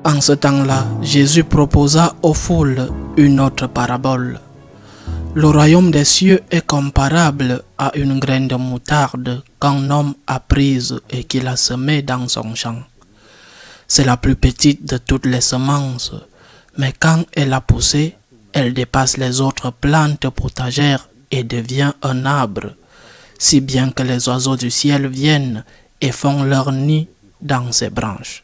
En ce temps-là, Jésus proposa aux foules une autre parabole. Le royaume des cieux est comparable à une graine de moutarde qu'un homme a prise et qu'il a semée dans son champ. C'est la plus petite de toutes les semences, mais quand elle a poussé, elle dépasse les autres plantes potagères et devient un arbre, si bien que les oiseaux du ciel viennent et font leur nid dans ses branches.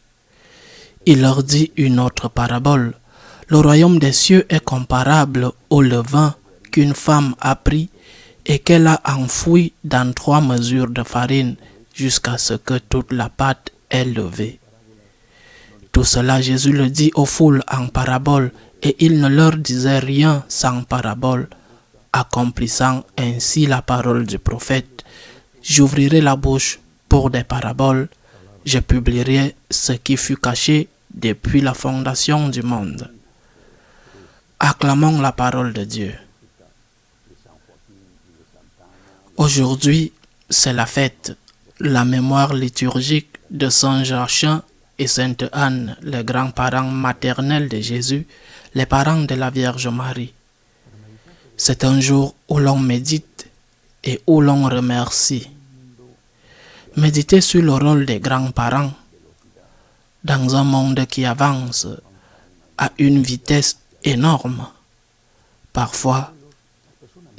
Il leur dit une autre parabole. Le royaume des cieux est comparable au levain qu'une femme a pris et qu'elle a enfoui dans 3 mesures de farine jusqu'à ce que toute la pâte est levée. Tout cela, Jésus le dit aux foules en parabole et il ne leur disait rien sans parabole, accomplissant ainsi la parole du prophète. J'ouvrirai la bouche pour des paraboles, je publierai ce qui fut caché depuis la fondation du monde. Acclamons la parole de Dieu. Aujourd'hui, c'est la fête, la mémoire liturgique de Saint Joachim et Sainte Anne, les grands-parents maternels de Jésus, les parents de la Vierge Marie. C'est un jour où l'on médite et où l'on remercie. Méditer sur le rôle des grands-parents dans un monde qui avance à une vitesse énorme. Parfois,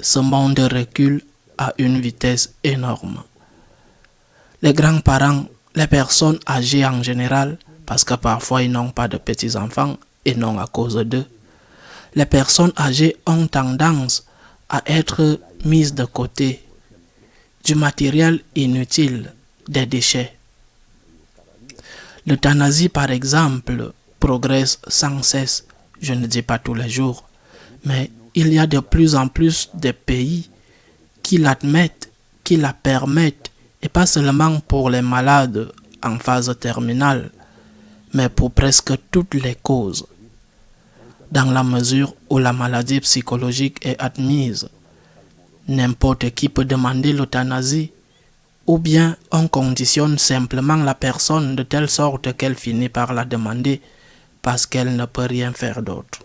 ce monde recule à une vitesse énorme. Les grands-parents, les personnes âgées en général, parce que parfois ils n'ont pas de petits-enfants et non à cause d'eux, les personnes âgées ont tendance à être mises de côté, du matériel inutile, des déchets. L'euthanasie, par exemple, progresse sans cesse, je ne dis pas tous les jours, mais il y a de plus en plus de pays qui l'admettent, qui la permettent, et pas seulement pour les malades en phase terminale, mais pour presque toutes les causes. Dans la mesure où la maladie psychologique est admise, n'importe qui peut demander l'euthanasie, ou bien on conditionne simplement la personne de telle sorte qu'elle finit par la demander parce qu'elle ne peut rien faire d'autre.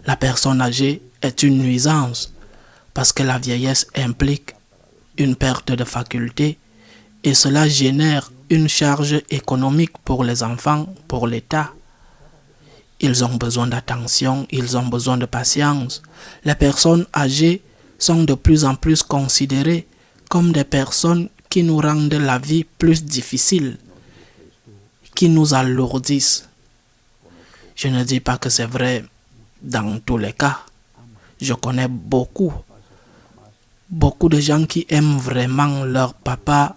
La personne âgée est une nuisance parce que la vieillesse implique une perte de faculté et cela génère une charge économique pour les enfants, pour l'État. Ils ont besoin d'attention, ils ont besoin de patience. Les personnes âgées sont de plus en plus considérées comme des personnes qui nous rendent la vie plus difficile, qui nous alourdissent. Je ne dis pas que c'est vrai dans tous les cas. Je connais beaucoup de gens qui aiment vraiment leur papa,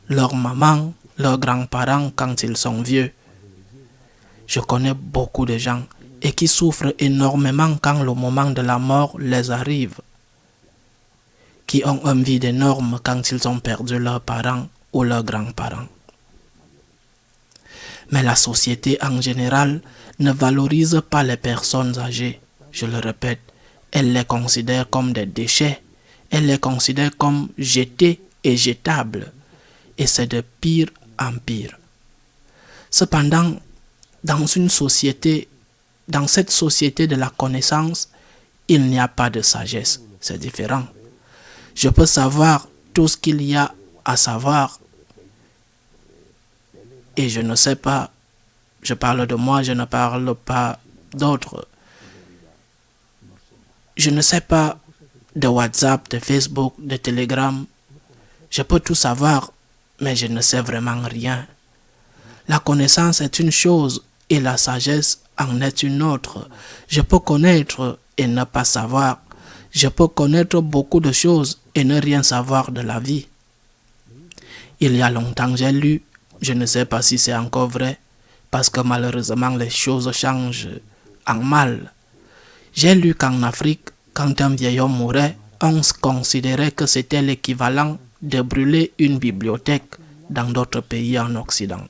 leur maman, leurs grands-parents quand ils sont vieux. Je connais beaucoup de gens et qui souffrent énormément quand le moment de la mort les arrive, qui ont un vide énorme quand ils ont perdu leurs parents ou leurs grands-parents. Mais la société en général ne valorise pas les personnes âgées. Je le répète, elle les considère comme des déchets, elle les considère comme jetés et jetables. Et c'est de pire en pire. Cependant, dans cette société de la connaissance, il n'y a pas de sagesse. C'est différent. Je peux savoir tout ce qu'il y a à savoir et je ne sais pas, je parle de moi, je ne parle pas d'autres. Je ne sais pas de WhatsApp, de Facebook, de Telegram. Je peux tout savoir, mais je ne sais vraiment rien. La connaissance est une chose et la sagesse en est une autre. Je peux connaître et ne pas savoir. Je peux connaître beaucoup de choses et ne rien savoir de la vie. Il y a longtemps, j'ai lu, je ne sais pas si c'est encore vrai, parce que malheureusement les choses changent en mal. J'ai lu qu'en Afrique, quand un vieil homme mourait, on considérait que c'était l'équivalent de brûler une bibliothèque dans d'autres pays en Occident.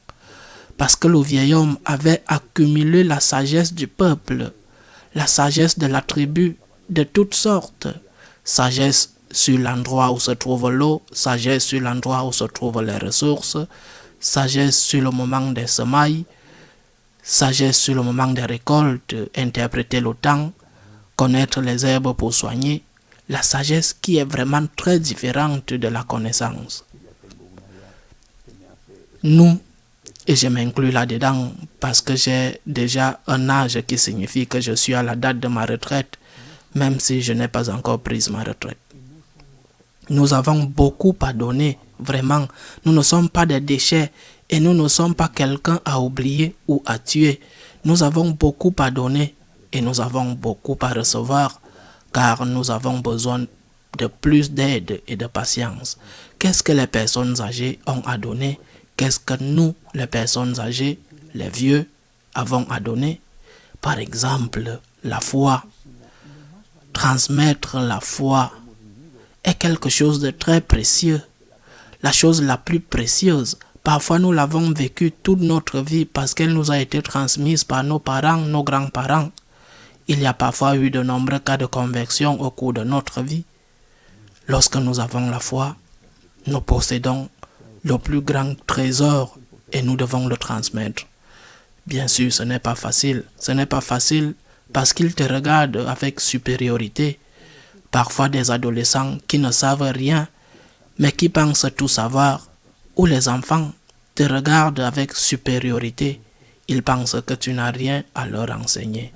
Parce que le vieil homme avait accumulé la sagesse du peuple, la sagesse de la tribu, de toutes sortes. Sagesse sur l'endroit où se trouve l'eau, sagesse sur l'endroit où se trouvent les ressources, sagesse sur le moment des semailles, Sagesse sur le moment des récoltes, interpréter le temps, connaître les herbes pour soigner. La sagesse qui est vraiment très différente de la connaissance. Nous, et je m'inclus là-dedans parce que j'ai déjà un âge qui signifie que je suis à la date de ma retraite, même si je n'ai pas encore pris ma retraite. Nous avons beaucoup à donner, vraiment. Nous ne sommes pas des déchets et nous ne sommes pas quelqu'un à oublier ou à tuer. Nous avons beaucoup à donner et nous avons beaucoup à recevoir car nous avons besoin de plus d'aide et de patience. Qu'est-ce que les personnes âgées ont à donner? Qu'est-ce que nous, les personnes âgées, les vieux, avons à donner? Par exemple, la foi. Transmettre la foi est quelque chose de très précieux. La chose la plus précieuse. Parfois, nous l'avons vécue toute notre vie parce qu'elle nous a été transmise par nos parents, nos grands-parents. Il y a parfois eu de nombreux cas de conversion au cours de notre vie. Lorsque nous avons la foi, nous possédons le plus grand trésor et nous devons le transmettre. Bien sûr, ce n'est pas facile. Ce n'est pas facile parce qu'ils te regardent avec supériorité. Parfois des adolescents qui ne savent rien, mais qui pensent tout savoir, ou les enfants te regardent avec supériorité. Ils pensent que tu n'as rien à leur enseigner.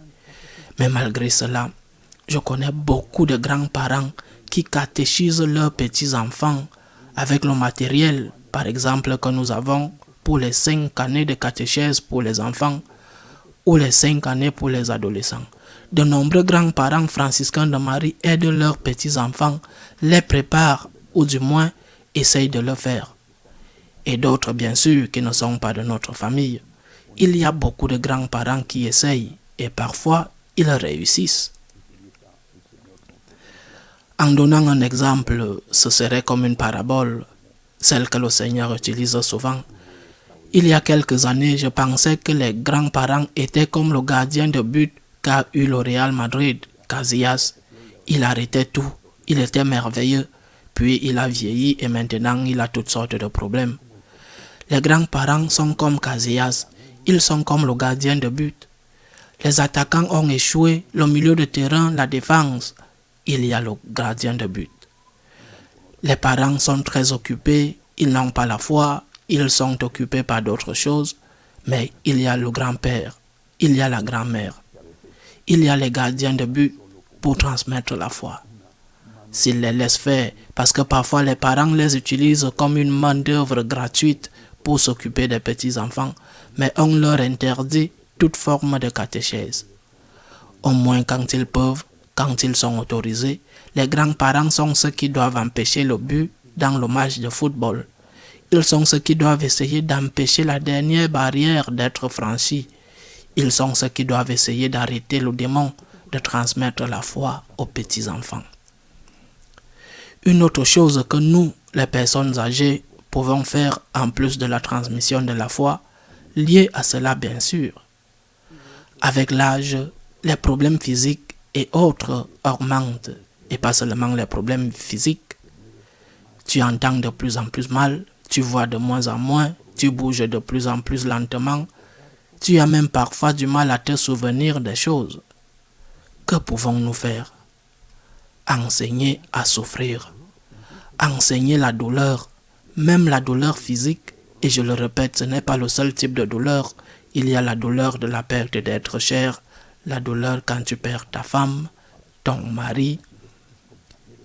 Mais malgré cela, je connais beaucoup de grands-parents qui catéchisent leurs petits-enfants avec le matériel, par exemple, que nous avons pour les 5 années de catéchèse pour les enfants ou les 5 années pour les adolescents. De nombreux grands-parents franciscains de Marie aident leurs petits-enfants, les préparent ou du moins essayent de le faire. Et d'autres, bien sûr, qui ne sont pas de notre famille. Il y a beaucoup de grands-parents qui essayent et parfois ils réussissent. En donnant un exemple, ce serait comme une parabole, celle que le Seigneur utilise souvent. Il y a quelques années, je pensais que les grands-parents étaient comme le gardien de but qu'a eu le Real Madrid, Casillas. Il arrêtait tout, il était merveilleux, puis il a vieilli et maintenant il a toutes sortes de problèmes. Les grands-parents sont comme Casillas, ils sont comme le gardien de but. Les attaquants ont échoué, le milieu de terrain, la défense. Il y a le gardien de but. Les parents sont très occupés, ils n'ont pas la foi, ils sont occupés par d'autres choses, mais il y a le grand-père, il y a la grand-mère, il y a les gardiens de but pour transmettre la foi. S'ils les laissent faire, parce que parfois les parents les utilisent comme une main-d'œuvre gratuite pour s'occuper des petits-enfants, mais on leur interdit toute forme de catéchèse. Au moins quand ils peuvent, quand ils sont autorisés, les grands-parents sont ceux qui doivent empêcher le but dans le match de football. Ils sont ceux qui doivent essayer d'empêcher la dernière barrière d'être franchie. Ils sont ceux qui doivent essayer d'arrêter le démon de transmettre la foi aux petits-enfants. Une autre chose que nous, les personnes âgées, pouvons faire en plus de la transmission de la foi, liée à cela bien sûr. Avec l'âge, les problèmes physiques et autres augmentent, et pas seulement les problèmes physiques. Tu entends de plus en plus mal, tu vois de moins en moins, tu bouges de plus en plus lentement, tu as même parfois du mal à te souvenir des choses. Que pouvons-nous faire? Enseigner à souffrir, enseigner la douleur, même la douleur physique, et je le répète, ce n'est pas le seul type de douleur. Il y a la douleur de la perte d'être cher, la douleur quand tu perds ta femme, ton mari,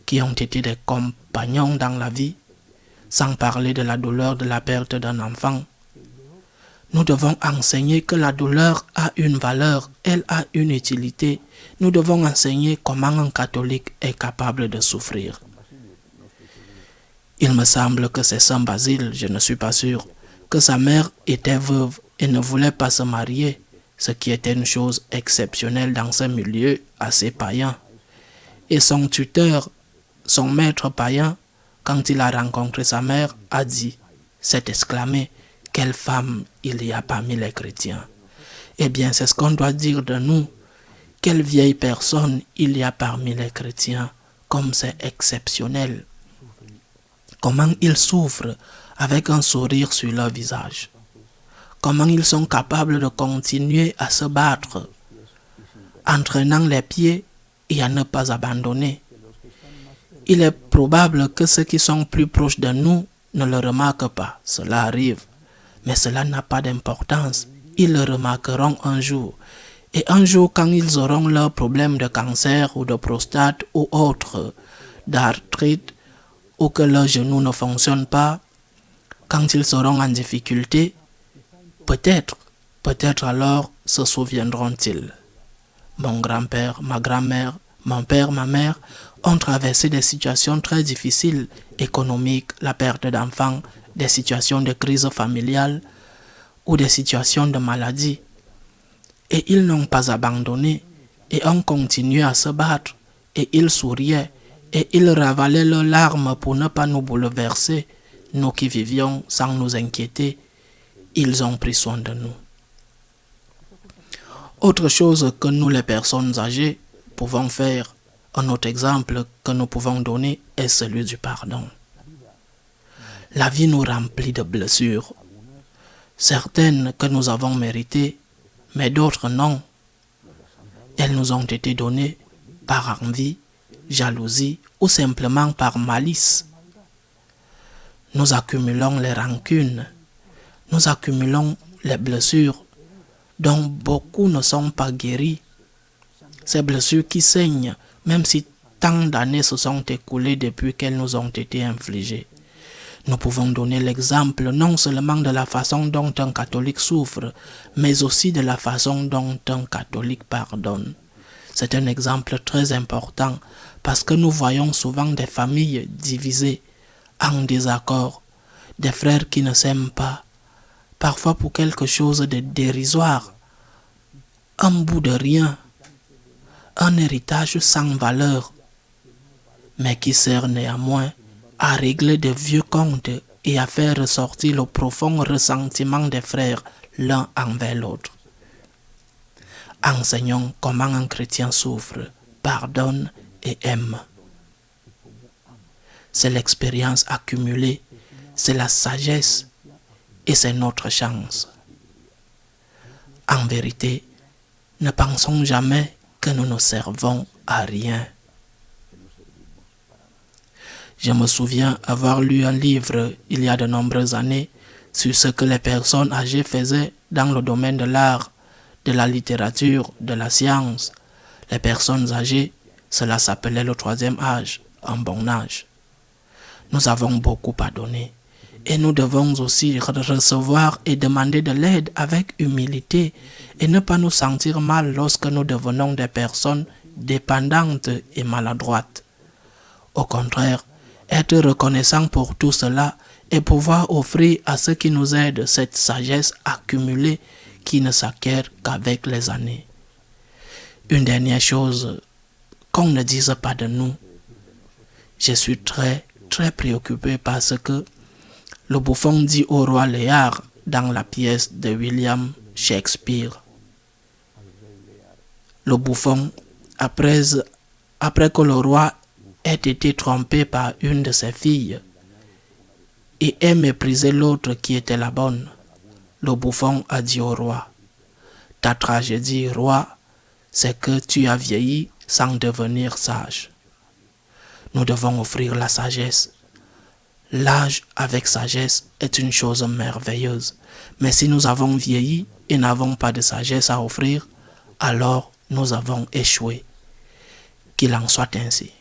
qui ont été des compagnons dans la vie, sans parler de la douleur de la perte d'un enfant. Nous devons enseigner que la douleur a une valeur, elle a une utilité. Nous devons enseigner comment un catholique est capable de souffrir. Il me semble que c'est Saint Basile, je ne suis pas sûr, que sa mère était veuve et ne voulait pas se marier, ce qui était une chose exceptionnelle dans ce milieu assez païen. Et son tuteur, son maître païen, quand il a rencontré sa mère, a dit, s'est exclamé, « Quelle femme il y a parmi les chrétiens !» Eh bien, c'est ce qu'on doit dire de nous. Quelle vieille personne il y a parmi les chrétiens, comme c'est exceptionnel. Comment ils souffrent avec un sourire sur leur visage. comment ils sont capables de continuer à se battre, entraînant les pieds et à ne pas abandonner. Il est probable que ceux qui sont plus proches de nous ne le remarquent pas. Cela arrive, mais cela n'a pas d'importance. Ils le remarqueront un jour. Et un jour, quand ils auront leurs problèmes de cancer ou de prostate ou autres, d'arthrite, ou que leurs genoux ne fonctionnent pas, quand ils seront en difficulté, peut-être alors se souviendront-ils. Mon grand-père, ma grand-mère, mon père, ma mère ont traversé des situations très difficiles, économiques, la perte d'enfants, des situations de crise familiale ou des situations de maladie. Et ils n'ont pas abandonné et ont continué à se battre et ils souriaient et ils ravalaient leurs larmes pour ne pas nous bouleverser, nous qui vivions sans nous inquiéter. Ils ont pris soin de nous. Autre chose que nous les personnes âgées pouvons faire, un autre exemple que nous pouvons donner est celui du pardon. La vie nous remplit de blessures, certaines que nous avons méritées, mais d'autres non. Elles nous ont été données par envie, jalousie ou simplement par malice. Nous accumulons les rancunes, nous accumulons les blessures dont beaucoup ne sont pas guéris. Ces blessures qui saignent, même si tant d'années se sont écoulées depuis qu'elles nous ont été infligées. Nous pouvons donner l'exemple non seulement de la façon dont un catholique souffre, mais aussi de la façon dont un catholique pardonne. C'est un exemple très important parce que nous voyons souvent des familles divisées, en désaccord, des frères qui ne s'aiment pas, parfois pour quelque chose de dérisoire, un bout de rien, un héritage sans valeur, mais qui sert néanmoins à régler de vieux comptes et à faire ressortir le profond ressentiment des frères l'un envers l'autre. Enseignons comment un chrétien souffre, pardonne et aime. C'est l'expérience accumulée, c'est la sagesse et c'est notre chance. En vérité, ne pensons jamais que nous ne servons à rien. Je me souviens avoir lu un livre il y a de nombreuses années sur ce que les personnes âgées faisaient dans le domaine de l'art, de la littérature, de la science. Les personnes âgées, cela s'appelait le troisième âge, un bon âge. Nous avons beaucoup à donner et nous devons aussi recevoir et demander de l'aide avec humilité et ne pas nous sentir mal lorsque nous devenons des personnes dépendantes et maladroites. Au contraire, être reconnaissant pour tout cela et pouvoir offrir à ceux qui nous aident cette sagesse accumulée qui ne s'acquiert qu'avec les années. Une dernière chose, qu'on ne dise pas de nous. Je suis très préoccupé par ce que le bouffon dit au roi Léar dans la pièce de William Shakespeare. Le bouffon, après que le roi ait été trompé par une de ses filles et ait méprisé l'autre qui était la bonne, le bouffon a dit au roi: « Ta tragédie, roi, c'est que tu as vieilli sans devenir sage. » Nous devons offrir la sagesse. L'âge avec sagesse est une chose merveilleuse, mais si nous avons vieilli et n'avons pas de sagesse à offrir, alors nous avons échoué. Qu'il en soit ainsi.